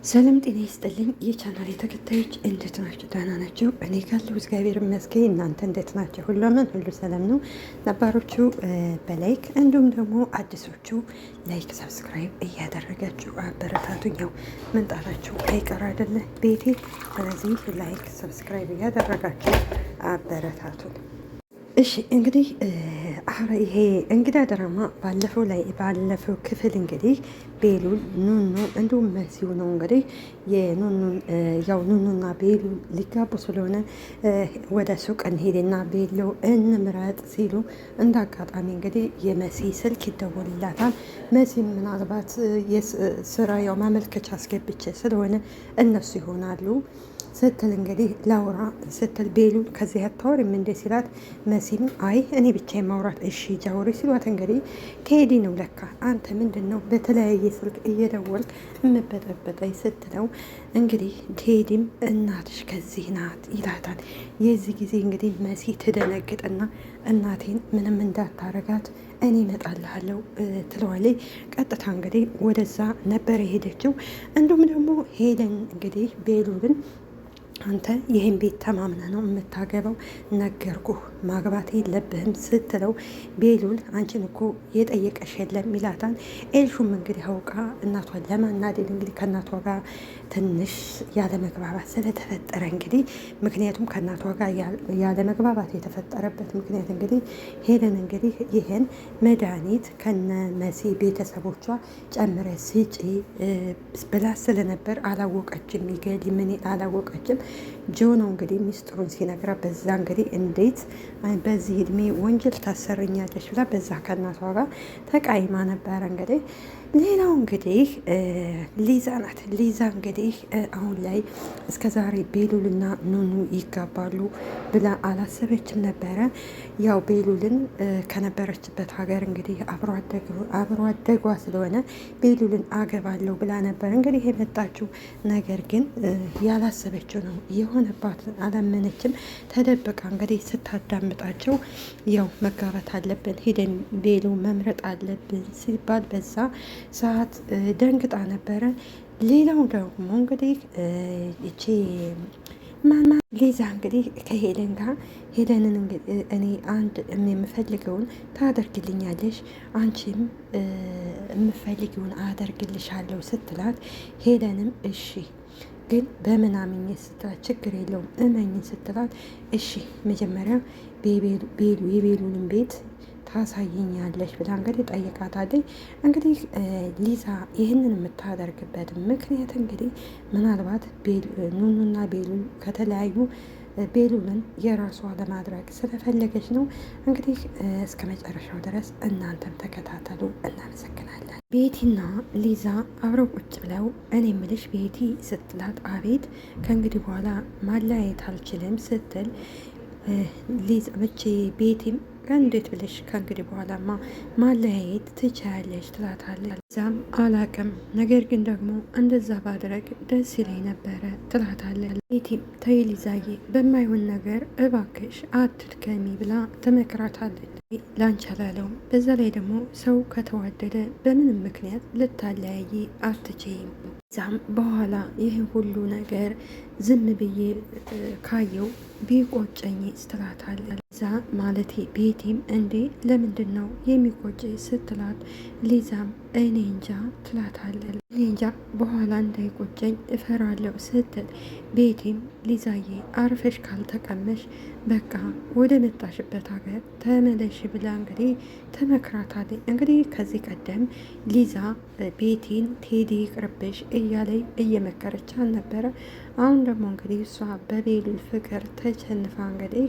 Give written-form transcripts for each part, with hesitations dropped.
ሰላም ጤና ይስጥልኝ የቻናል ተከታዮች እንዴት ናቸው? ደህና ናቸው? እኔ ካለሁ እግዚአብሔር ይመስገን። እናንተ እንዴት ናቸው? ሁሉ ሰላም ነው? ነባሮቹ በላይክ እንዲሁም ደግሞ አዲሶቹ ላይክ ሰብስክራይብ እያደረጋችሁ አበረታቱኝ። ያው መንጣታችሁ አይቀር አይደለ ቤቴ። ስለዚህ ላይክ ሰብስክራይብ እያደረጋችሁ አበረታቱን። እሺ እንግዲህ ይሄ እንግዳ ድራማ ባለፈው ክፍል እንግዲህ ቤሉል ኑኑ እንዲሁም መሲው ነው እንግዲህ ኑኑና ቤሉል ሊጋቡ ስለሆነ ወደ ሱቅ እንሄድና ቤሎ እንምረጥ ሲሉ እንደ አጋጣሚ እንግዲህ የመሲ ስልክ ይደወልላታል። መሲ ምናልባት የስራ ማመልከቻ አስገብቼ ስለሆነ እነሱ ይሆናሉ ስትል እንግዲህ ላውራ ስትል ቤሉል ከዚህ አታወሪም እንዴ ሲላት፣ መሲም አይ እኔ ብቻ የማውራት እሺ ጃውሪ ሲሏት፣ እንግዲህ ቴዲ ነው ለካ አንተ ምንድን ነው በተለያየ ስልክ እየደወልክ የምበጠበጠኝ ስትለው፣ እንግዲህ ቴዲም እናትሽ ከዚህ ናት ይላታል። የዚህ ጊዜ እንግዲህ መሲ ትደነግጥና እናቴን ምንም እንዳታረጋት እኔ እመጣልሃለሁ ትለዋለች። ቀጥታ እንግዲህ ወደዛ ነበር የሄደችው። እንዲሁም ደግሞ ሄደን እንግዲህ ቤሉልን አንተ ይህን ቤት ተማምነ ነው የምታገባው፣ ነገርኩህ ማግባት የለብህም ስትለው፣ ቤሉል አንቺን እኮ የጠየቀሽ የለም ይላታል። ኤልሹም እንግዲህ አውቃ እናቷን ለማናደድ እንግዲህ ከእናቷ ጋር ትንሽ ያለመግባባት ስለተፈጠረ እንግዲህ ምክንያቱም ከእናቷ ጋር ያለመግባባት የተፈጠረበት ምክንያት እንግዲህ ሄለን እንግዲህ ይህን መድኃኒት ከነ መሲ ቤተሰቦቿ ጨምረ ስጪ ብላ ስለነበር አላወቀችም። ይገል ምን አላወቀችም። ጆ ነው እንግዲህ ሚስጥሩን ሲነግራ በዛ እንግዲህ እንዴት በዚህ እድሜ ወንጀል ታሰርኛለች ብላ በዛ ከእናቷ ጋር ተቃይማ ነበረ እንግዲህ። ሌላው እንግዲህ ሊዛ ናት። ሊዛ እንግዲህ አሁን ላይ እስከ ዛሬ ቤሉልና ኑኑ ይጋባሉ ብላ አላሰበችም ነበረ። ያው ቤሉልን ከነበረችበት ሀገር እንግዲህ አብሮ አደጓ ስለሆነ ቤሉልን አገባለሁ ብላ ነበር እንግዲህ የመጣችው። ነገር ግን ያላሰበችው ነው የሆነባት። አላመነችም። ተደብቃ እንግዲህ ስታዳምጣቸው ያው መጋባት አለብን ሄደን ቤሉ መምረጥ አለብን ሲባል በዛ ሰዓት ደንግጣ ነበረ። ሌላው ደግሞ እንግዲህ እቺ ማማ ሊዛ እንግዲህ ከሄለን ጋር ሄለንን እንግዲህ እኔ አንድ የምፈልገውን ታደርግልኛለሽ፣ አንቺም የምፈልገውን አደርግልሻለሁ ስትላት፣ ሄለንም እሺ ግን በምን አምኜ ስትላት፣ ችግር የለውም እመኝ ስትላት፣ እሺ መጀመሪያ የቤሉንም ቤት ታሳይኛለሽ ብላ እንግዲህ ጠይቃታለች። እንግዲህ ሊዛ ይህንን የምታደርግበት ምክንያት እንግዲህ ምናልባት ኑኑና ቤሉል ከተለያዩ ቤሉልን የራሷ ለማድረግ ስለፈለገች ነው። እንግዲህ እስከ መጨረሻው ድረስ እናንተም ተከታተሉ። እናመሰግናለን። ቤቲና ሊዛ አብረው ቁጭ ብለው እኔ ምልሽ ቤቲ ስትላት፣ አቤት ከእንግዲህ በኋላ ማለያየት አልችልም ስትል ሊዛ መቼ ቤቲም እንዴት ብለሽ ከእንግዲህ በኋላማ ማለያየት ትችያለሽ ትላታለች። እዛም አላቅም፣ ነገር ግን ደግሞ እንደዛ ባድረግ ደስ ይለኝ ነበረ ትላታለች። ቤቲም ተይ ሊዛዬ በማይሆን ነገር እባክሽ አትድከሚ ብላ ትመክራታለች። ላንቺ አላለውም። በዛ ላይ ደግሞ ሰው ከተዋደደ በምንም ምክንያት ልታለያይ አትችይም። እዛም በኋላ ይህን ሁሉ ነገር ዝም ብዬ ካየው ቢቆጨኝ ስትላታለች። እዛ ማለቴ ቤቲም እንዴ ለምንድን ነው የሚቆጭ ስትላት፣ ሊዛም እኔ እንጃ ትላታለች። እኔ እንጃ በኋላ እንዳይቆጨኝ እፈራለሁ ስትል፣ ቤቲም ሊዛዬ አርፈሽ ካልተቀመሽ በቃ ወደ መጣሽበት ሀገር ተመለሽ ብላ እንግዲህ ተመክራታለች። እንግዲህ ከዚህ ቀደም ሊዛ ቤቲን ቴዲ ይቅርብሽ እያለይ እየመከረች አልነበረ። አሁን ደግሞ እንግዲህ እሷ በቤሉል ፍቅር ተቸንፋ እንግዲህ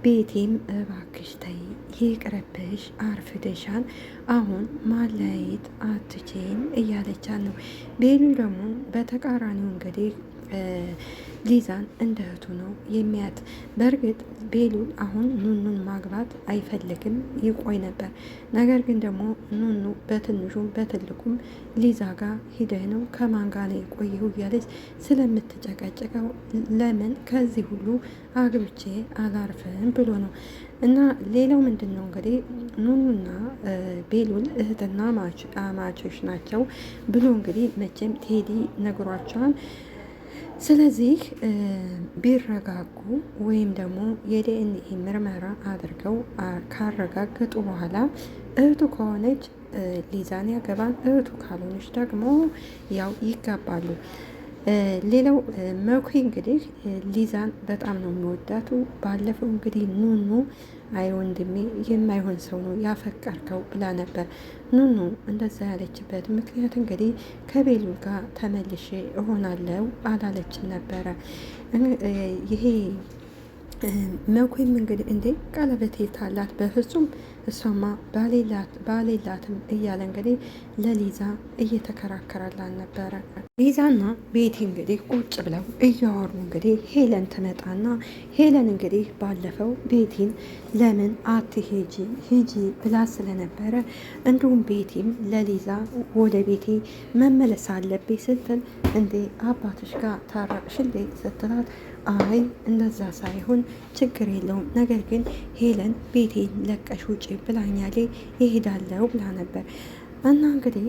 ቤቲም እባክሽ ተይ ይቅርብሽ፣ አርፍደሻል፣ አሁን ማለያየት አትችይም እያለቻት ነው። ቤሉል ደግሞ በተቃራኒው እንግዲህ ሊዛን እንደ እህቱ ነው የሚያት። በእርግጥ ቤሉል አሁን ኑኑን ማግባት አይፈልግም ይቆይ ነበር። ነገር ግን ደግሞ ኑኑ በትንሹም በትልቁም ሊዛ ጋር ሂደህ ነው ከማን ጋር ነው የቆየው እያለች ስለምትጨቀጭቀው ለምን ከዚህ ሁሉ አግብቼ አላርፍም ብሎ ነው። እና ሌላው ምንድን ነው እንግዲህ ኑኑና ቤሉል እህትና አማቾች ናቸው ብሎ እንግዲህ መቼም ቴዲ ነግሯቸዋል። ስለዚህ ቢረጋጉ ወይም ደግሞ የዲኤንኤ ምርመራ አድርገው ካረጋገጡ በኋላ እህቱ ከሆነች ሊዛን ያገባን፣ እህቱ ካልሆነች ደግሞ ያው ይጋባሉ። ሌላው መኩ እንግዲህ ሊዛን በጣም ነው የሚወዳቱ። ባለፈው እንግዲህ ኑኑ አይ ወንድሜ የማይሆን ሰው ነው ያፈቀርከው ብላ ነበር። ኑኑ እንደዛ ያለችበት ምክንያት እንግዲህ ከቤሉል ጋር ተመልሼ እሆናለሁ አላለችም ነበረ። ይሄ መኩም እንግዲህ እንዴ ቀለበት የታላት በፍጹም እሷማ ባሌላትም እያለ እንግዲህ ለሊዛ እየተከራከራላን ነበረ። ሊዛና ቤቲ እንግዲህ ቁጭ ብለው እያወሩ እንግዲህ ሄለን ትመጣና ሄለን እንግዲህ ባለፈው ቤቲን ለምን አትሄጂ ሂጂ ብላ ስለነበረ እንዲሁም ቤቲም ለሊዛ ወደ ቤቴ መመለስ አለብኝ ስትል እንዴ አባትሽ ጋር ታረቅሽ እንዴ ስትላት አይ እንደዛ ሳይሆን ችግር የለውም፣ ነገር ግን ሄለን ቤቴን ለቀሽ ውጪ ብላኛሌ ይሄዳለው ብላ ነበር። እና እንግዲህ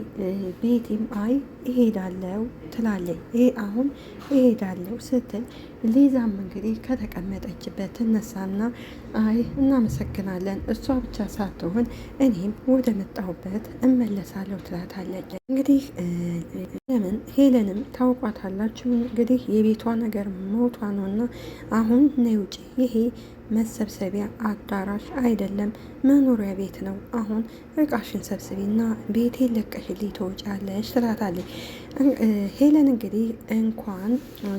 ቤቲም አይ ይሄዳለው ትላለች። ይሄ አሁን ይሄዳለው ስትል ሊዛም እንግዲህ ከተቀመጠችበት ትነሳና አይ እናመሰግናለን፣ እሷ ብቻ ሳትሆን እኔም ወደ መጣሁበት እመለሳለሁ ትላታለች። እንግዲህ ለምን ሄለንም ታውቋታላችሁ እንግዲህ የቤቷ ነገር ሞቷ ነውና አሁን ነይ ውጪ፣ ይሄ መሰብሰቢያ አዳራሽ አይደለም መኖሪያ ቤት ነው። አሁን እቃሽን ሰብስቢና ቤቴን ለቀሽልኝ ትወጫለሽ ትላታለች። ሄለን እንግዲህ እንኳን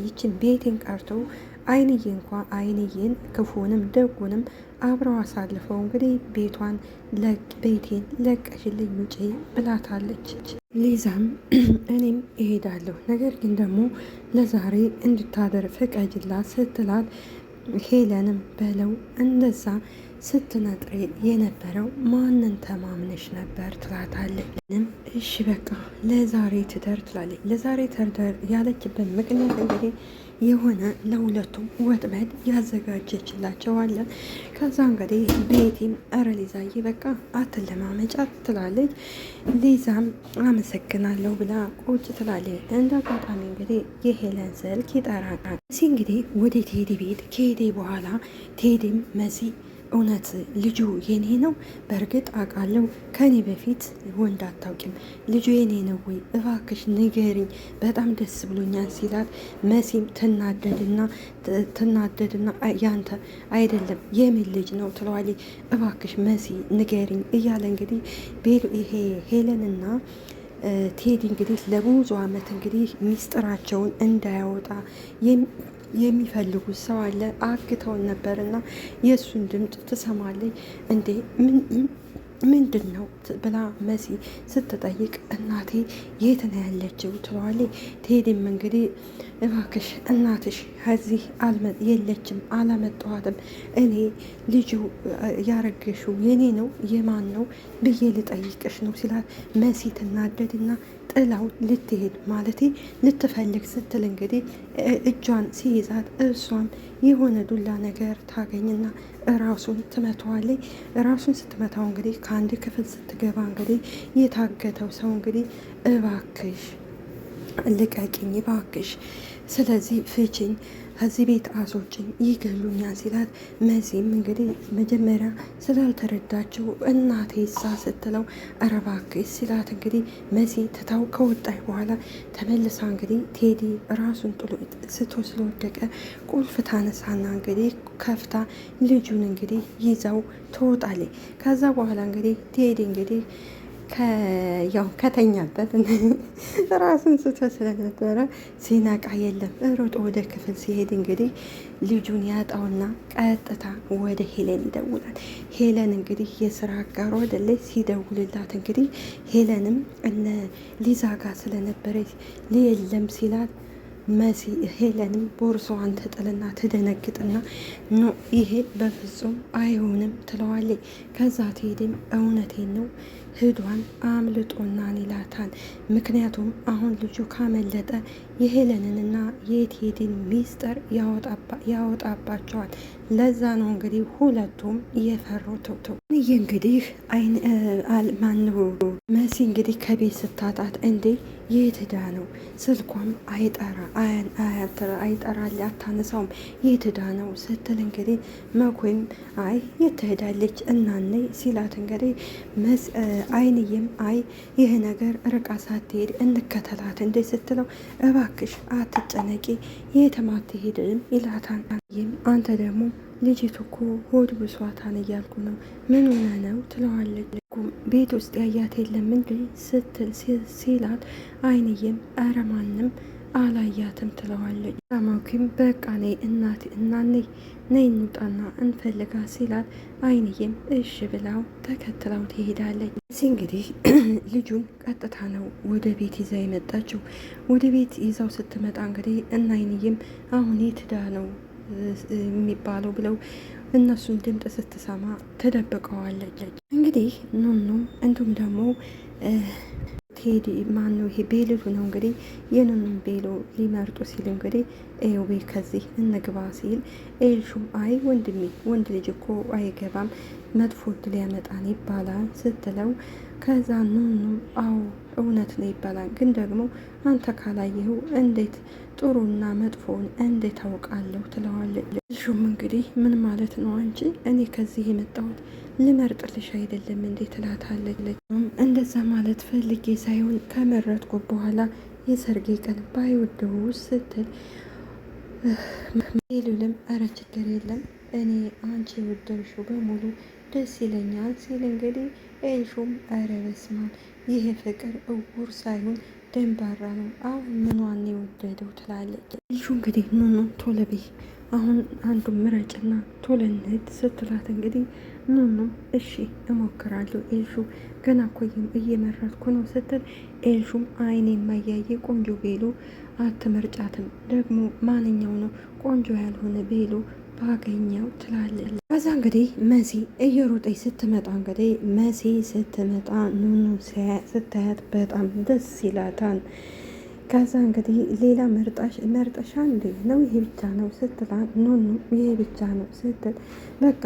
ይችን ቤቴን ቀርቶ አይንዬን ክፉንም ደጉንም አብረው አሳልፈው እንግዲህ ቤቴን ለቀሽልኝ ውጪ ብላታለች። ሊዛም እኔም እሄዳለሁ፣ ነገር ግን ደግሞ ለዛሬ እንድታደር ፍቀጅላት ስትላት ሄለንም በለው እንደዛ ስትነጥሬ የነበረው ማንን ተማምነሽ ነበር ትላታለች። እሺ በቃ ለዛሬ ትደር ትላለች። ለዛሬ ትደር ያለችበት ምክንያት እንግዲህ የሆነ ለሁለቱም ወጥመድ ያዘጋጀችላቸዋለ። ከዛ እንግዲህ ቤቲም እረ ሊዛዬ በቃ አትለማመጫት ትላለች። ሊዛም አመሰግናለሁ ብላ ቁጭ ትላለች። እንደ አጋጣሚ እንግዲህ የሄለን ስልክ ይጠራል። መሲ እንግዲህ ወደ ቴዲ ቤት ከሄደ በኋላ ቴዲም መሲ እውነት ልጁ የኔ ነው? በእርግጥ አውቃለሁ ከኔ በፊት ወንድ አታውቂም። ልጁ የኔ ነው ወይ? እባክሽ ንገሪኝ፣ በጣም ደስ ብሎኛል ሲላት መሲም ትናደድና ያንተ አይደለም የምን ልጅ ነው ትለዋለች። እባክሽ መሲ ንገሪኝ እያለ እንግዲህ ይሄ ሄለንና ቴዲ እንግዲህ ለብዙ ዓመት እንግዲህ ሚስጥራቸውን እንዳያወጣ የሚፈልጉት ሰው አለ። አግተውን ነበርና የእሱን ድምፅ ትሰማለች። እንዴ ምንድን ነው ብላ መሲ ስትጠይቅ እናቴ የት ነው ያለችው ትለዋለች። ቴዲም እንግዲህ እባክሽ እናትሽ ከዚህ የለችም አላመጣኋትም፣ እኔ ልጁ ያረገሽው የኔ ነው የማን ነው ብዬ ልጠይቅሽ ነው ሲላት መሲ ትናደድና ጥላው ልትሄድ ማለቴ ልትፈልግ ስትል እንግዲህ እጇን ሲይዛት እሷም የሆነ ዱላ ነገር ታገኝና ራሱን ትመታዋለች። ራሱን ስትመታው እንግዲህ ከአንድ ክፍል ስትገባ እንግዲህ የታገተው ሰው እንግዲህ እባክሽ ልቀቂኝ እባክሽ፣ ስለዚህ ፍቺኝ፣ ከዚህ ቤት አስወጪኝ፣ ይገሉኛል ሲላት መሲም እንግዲህ መጀመሪያ ስላልተረዳችው እናቴ ሳ ስትለው ኧረ እባክሽ ሲላት እንግዲህ መሲ ትታው ከወጣች በኋላ ተመልሳ እንግዲህ ቴዲ ራሱን ጥሎ ስቶ ስለወደቀ ቁልፍ ታነሳና እንግዲህ ከፍታ ልጁን እንግዲህ ይዛው ትወጣለች። ከዛ በኋላ እንግዲህ ቴዲ እንግዲህ ያው ከተኛበት ራሱን ስቶ ስለነበረ ሲነቃ የለም። ሮጦ ወደ ክፍል ሲሄድ እንግዲህ ልጁን ያጣውና ቀጥታ ወደ ሄለን ይደውላል። ሄለን እንግዲህ የስራ አጋሯ አይደለች። ሲደውልላት እንግዲህ ሄለንም እነ ሊዛ ጋር ስለነበረች የለም ሲላት መሲ ሄለንም ቦርሳዋን ትጥልና ትደነግጥና ኖ ይሄ በፍጹም አይሆንም ትለዋለች። ከዛ ትሄድም እውነቴን ነው ህዷን አምልጦናን ይላታል። ምክንያቱም አሁን ልጁ ካመለጠ የሄለንንና የቴዲን ሚስጥር ያወጣባቸዋል። ለዛ ነው እንግዲህ ሁለቱም እየፈሩት። ይህ እንግዲህ ማነው መሲ እንግዲህ ከቤት ስታጣት እንዴ የትዳ ነው ስልኳም አይጠራል አታነሳውም የትዳ ነው ስትል እንግዲህ መኮይም አይ የትሄዳለች እናኔ ሲላት እንግዲህ አይንዬም አይ ይህ ነገር ርቃ ሳትሄድ እንከተላት እንዴ ስትለው እባክሽ አትጨነቂ የትም አትሄድም ይላታል። አንተ ደግሞ ልጅቱ እኮ ሆድ ብሷታን እያልኩ ነው ምን ሆነ ነው ትለዋለች። ቤት ውስጥ ያያት የለም እንዴ ስትል ሲላት አይንዬም ኧረ ማንም አላያትም ትለዋለች። ዳማኪም በቃ ነይ እናኔ ነይ እንውጣና እንፈልጋ ሲላት አይንዬም እሽ ብላው ተከትላው ትሄዳለች። እዚህ እንግዲህ ልጁን ቀጥታ ነው ወደ ቤት ይዛ የመጣችው። ወደ ቤት ይዛው ስትመጣ እንግዲህ እና አይንዬም አሁን የትዳ ነው የሚባለው ብለው እነሱን ድምፅ ስትሰማ ተደብቀዋለች። እንግዲህ ኑኑ እንዲሁም ደግሞ ቴዲ ማነው ይሄ ቤልሉ ነው እንግዲህ የኑኑን ቤሎ ሊመርጡ ሲል እንግዲህ ኤውቤ ከዚህ እንግባ ሲል ኤልሹም አይ ወንድሜ ወንድ ልጅ እኮ አይገባም መጥፎ እድል ያመጣን ይባላል ስትለው ከዛ ኑኑም አዎ እውነት ነው ይባላል፣ ግን ደግሞ አንተ ካላየኸው እንዴት ጥሩና መጥፎውን እንዴት ታውቃለሁ ትለዋለች። ኤልሹም እንግዲህ ምን ማለት ነው አንቺ እኔ ከዚህ የመጣሁት ልመርጥልሽ አይደለም እንዴ ትላታለች። እንደዛ ማለት ፈልጌ ሳይሆን ከመረጥኩ በኋላ የሰርጌ ቀን ባይወደው ስትል ሌሉልም ኧረ ችግር የለም እኔ አንቺ የወደድሽው በሙሉ ደስ ይለኛል ሲል እንግዲህ ኤልሹም ኧረ በስመ አብ ይህ ፍቅር እውር ሳይሆን ደንባራ ነው አሁን ምኗን የወደደው ትላለች። ኤልሹ እንግዲህ ኑኑ ቶሎ በይ አሁን አንዱ ምረጭና ቶሎ እንሂድ ስትላት እንግዲህ ኑኑም እሺ እሞክራለሁ ኤልሹ ገና እኮ እየመረጥኩ ነው ስትል ኤልሹም አይኔ የማያየ ቆንጆ ቤሎ አትመርጫትም ደግሞ ማንኛው ነው ቆንጆ ያልሆነ ቤሎ ባገኘው ትላለች። ከዛ እንግዲህ መሲ እየሮጠች ስትመጣ እንግዲህ መሲ ስትመጣ ኑኑ ስታያት በጣም ደስ ይላታል። ከዛ እንግዲህ ሌላ መርጠሻ እንዴ ነው ይሄ ብቻ ነው ስትላት ኑኑ ይሄ ብቻ ነው ስትል በቃ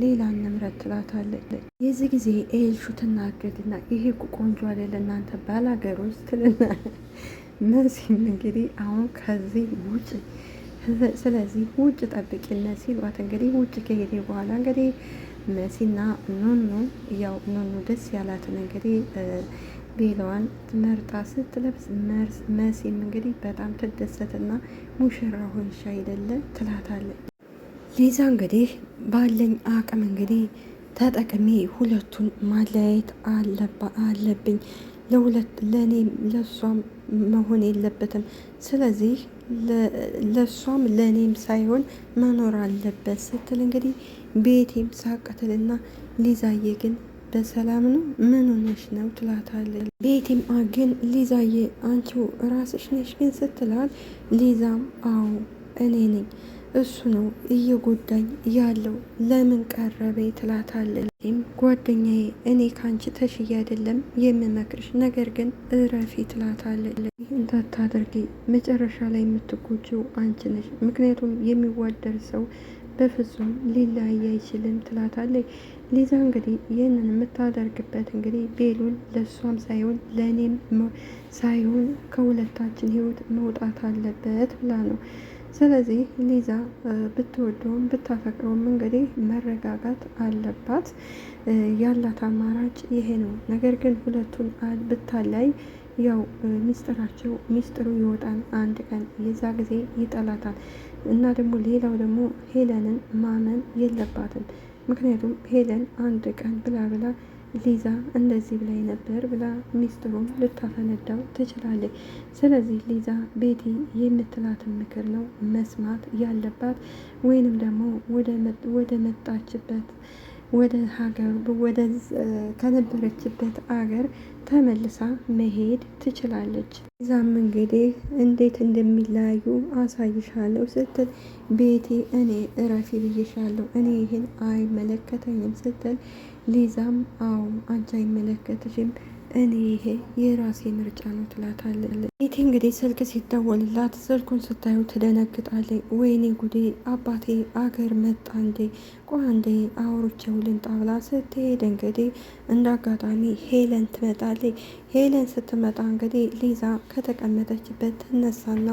ሌላ እንምረጥ ትላታለች። የዚህ ጊዜ ኤልሹ ትናገድና ይሄ ቆንጆ አይደለ እናንተ ባላገሮች ትልና መሲም እንግዲህ አሁን ከዚህ ውጭ ስለዚህ ውጭ ጠብቂነ ሲሏት እንግዲህ ውጭ ከሄደ በኋላ እንግዲህ መሲና ኑኑ ያው ኑኑ ደስ ያላትን እንግዲህ ቤላዋን መርጣ ስትለብስ መሲም እንግዲህ በጣም ትደሰትና ሙሽራ ሆንሽ አይደለ ትላታለች። ሊዛ እንግዲህ ባለኝ አቅም እንግዲህ ተጠቅሜ ሁለቱን ማለያየት አለብኝ ለእኔም ለሷም መሆን የለበትም ስለዚህ ለሷም ለእኔም ሳይሆን መኖር አለበት ስትል እንግዲህ ቤቴም ሳቀትልና ሊዛዬ ግን በሰላም ነው ምን ሆነሽ ነው ትላታለች። ቤቴም ግን ሊዛዬ አንቺው ራስሽ ነሽ ግን ስትላል ሊዛም አዎ እኔ ነኝ እሱ ነው እየጎዳኝ ያለው ለምን ቀረበ ትላታለች። ጓደኛዬ እኔ ካንቺ ተሽዬ አይደለም የምመክርሽ ነገር ግን እረፊ ትላታለች። እንዳታደርጊ መጨረሻ ላይ የምትጎጂው አንቺ ነሽ ምክንያቱም የሚዋደድ ሰው በፍጹም ሊለያይ አይችልም ትላታለች። ሊዛ እንግዲህ ይህንን የምታደርግበት እንግዲህ ቤሉን ለእሷም ሳይሆን ለእኔም ሳይሆን ከሁለታችን ህይወት መውጣት አለበት ብላ ነው። ስለዚህ ሊዛ ብትወደውም ብታፈቅረውም እንግዲህ መረጋጋት አለባት። ያላት አማራጭ ይሄ ነው። ነገር ግን ሁለቱን ብታላይ ያው ሚስጥሩ ይወጣል አንድ ቀን የዛ ጊዜ ይጠላታል። እና ደግሞ ሌላው ደግሞ ሄለንን ማመን የለባትም። ምክንያቱም ሄለን አንድ ቀን ብላ ሊዛ እንደዚህ ብላይ ነበር ብላ ሚስጥሩን ልታፈነዳው ትችላለች። ስለዚህ ሊዛ ቤቲ የምትላትን ምክር ነው መስማት ያለባት ወይንም ደግሞ ወደ መጣችበት ወደ ሀገር ወደ ከነበረችበት አገር ተመልሳ መሄድ ትችላለች። እዛም እንግዲህ እንዴት እንደሚለያዩ አሳይሻለሁ ስትል ቤቲ እኔ እረፊ ብዬሻለሁ፣ እኔ ይህን አይመለከተኝም ስትል ሊዛም አዎ አንቺ አይመለከትሽም፣ እኔ ይሄ የራሴ ምርጫ ነው ትላታለች። ቤቲ እንግዲህ ስልክ ሲደወልላት ስልኩን ስታዩ ትደነግጣለች። ወይኔ ጉዴ አባቴ አገር መጣ እንዴ? ቆይ አንዴ አውርቼው ልምጣ ብላ ስትሄድ እንግዲህ እንደ አጋጣሚ ሄለን ትመጣለች። ሄለን ስትመጣ እንግዲህ ሊዛ ከተቀመጠችበት ትነሳና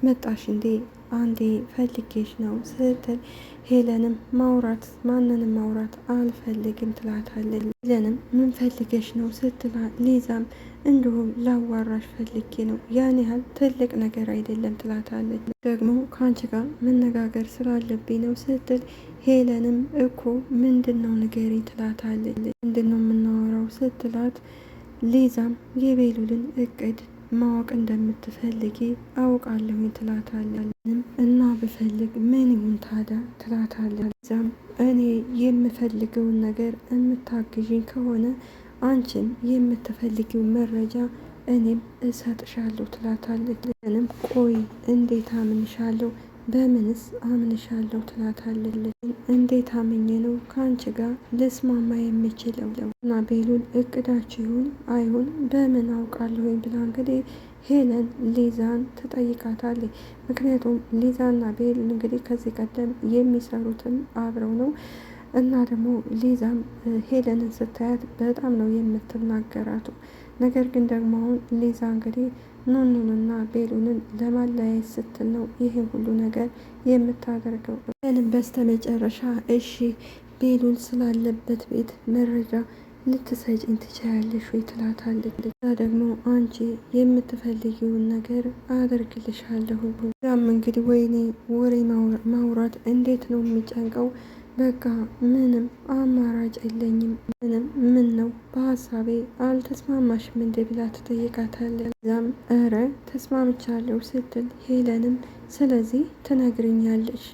መጣሽ እንዴ? አንዴ ፈልጌሽ ነው ስትል ሄለንም ማንንም ማውራት አልፈልግም ትላታለች። ሄለንም ምን ፈልገሽ ነው ስትላ ሊዛም እንዲሁም ላዋራሽ ፈልጌ ነው፣ ያን ያህል ትልቅ ነገር አይደለም ትላታለች። ደግሞ ከአንቺ ጋር መነጋገር ስላለብኝ ነው ስትል ሄለንም እኮ ምንድን ነው ንገሪኝ ትላታለች። ምንድን ነው የምናወራው ስትላት ሊዛም የቤሉልን እቅድ ማወቅ እንደምትፈልጊ አውቃለሁ ትላታለች። እና ብፈልግ ምን ይሁን ታዲያ ትላታለች። ሊዛም እኔ የምፈልገውን ነገር የምታግዥኝ ከሆነ አንቺን የምትፈልጊው መረጃ እኔም እሰጥሻለሁ ትላታለች። እኔም ቆይ እንዴት አምንሻለሁ? በምንስ አምንሻለሁ ትላታለች። እንዴት አምኜ ነው ከአንቺ ጋር ልስማማ የምችለው? እና ቤሉል እቅዳችሁ ይሁን አይሁን በምን አውቃለሁኝ ብላ እንግዲህ ሄለን ሊዛን ትጠይቃታለች። ምክንያቱም ሊዛና ቤል እንግዲህ ከዚህ ቀደም የሚሰሩትም አብረው ነው እና ደግሞ ሊዛም ሄለንን ስታያት በጣም ነው የምትናገራቱ። ነገር ግን ደግሞ አሁን ሊዛ እንግዲህ ኑኑንና ቤሉንን ለማለያየት ስትል ነው ይህን ሁሉ ነገር የምታደርገው። ሄለን በስተመጨረሻ እሺ ቤሉል ስላለበት ቤት መረጃ ልትሰጭኝ ትችያለሽ ወይ ትላታለች። እና ደግሞ አንቺ የምትፈልጊውን ነገር አደርግልሻለሁ። ያም እንግዲህ ወይኔ ወሬ ማውራት እንዴት ነው የሚጨንቀው፣ በቃ ምንም አማራጭ የለኝም። ምን ነው በሀሳቤ አልተስማማሽም እንደ ብላ ትጠይቃታለች። እዛም እረ ተስማምቻለሁ ስትል ሄለንም ስለዚህ ትነግርኛለሽ?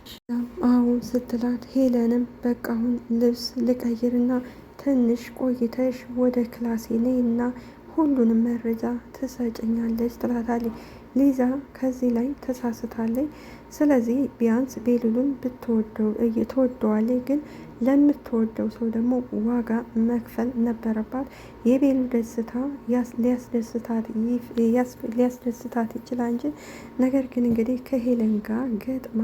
አዎ ስትላት ሄለንም በቃ አሁን ልብስ ልቀይርና ትንሽ ቆይተሽ ወደ ክላሴ ነይ እና ሁሉንም መረጃ ትሰጭኛለች ትላታለች። ሊዛ ከዚህ ላይ ተሳስታለች። ስለዚህ ቢያንስ ቤሉልን ትወደዋለች፣ ግን ለምትወደው ሰው ደግሞ ዋጋ መክፈል ነበረባት። የቤሉ ደስታ ሊያስደስታት ይችላል እንጂ ነገር ግን እንግዲህ ከሄለን ጋር ገጥማ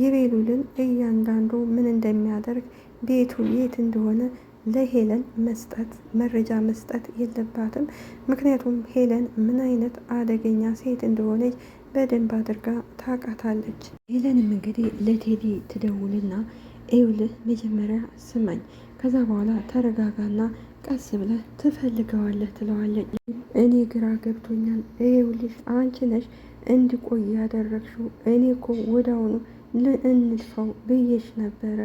የቤሉልን እያንዳንዱ ምን እንደሚያደርግ ቤቱ የት እንደሆነ ለሄለን መረጃ መስጠት የለባትም። ምክንያቱም ሄለን ምን አይነት አደገኛ ሴት እንደሆነች በደንብ አድርጋ ታውቃታለች። ሄለንም እንግዲህ ለቴዲ ትደውልና ይኸውልህ መጀመሪያ ስማኝ፣ ከዛ በኋላ ተረጋጋና ቀስ ብለህ ትፈልገዋለህ ትለዋለች። እኔ ግራ ገብቶኛል፣ ይኸውልሽ አንቺ ነሽ እንዲቆይ ያደረግሽው፣ እኔ እኮ ወዳውኑ ልእንድፈው ብዬሽ ነበረ፣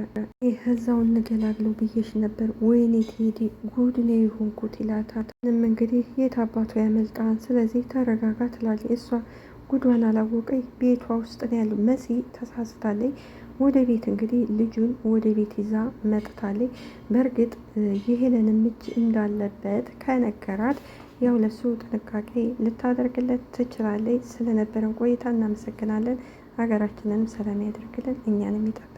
ከዛው እንገላግለው ብዬሽ ነበር። ወይኔ ቴዲ ጉድ ነው የሆንኩት ይላታል። ምንም እንግዲህ የት አባቱ ያመልጣል፣ ስለዚህ ተረጋጋ ትላለች። እሷ ጉዷን አላወቀኝ ቤቷ ውስጥ ነው ያለው። መሲ ተሳስታለች። ወደ ቤት እንግዲህ ልጁን ወደ ቤት ይዛ መጥታለች። በእርግጥ የሄለንም እጅ እንዳለበት ከነገራት ያው ለሱ ጥንቃቄ ልታደርግለት ትችላለች። ስለነበረን ቆይታ እናመሰግናለን። ሀገራችንንም ሰላም ያደርግልን፣ እኛንም ይጠብቅ።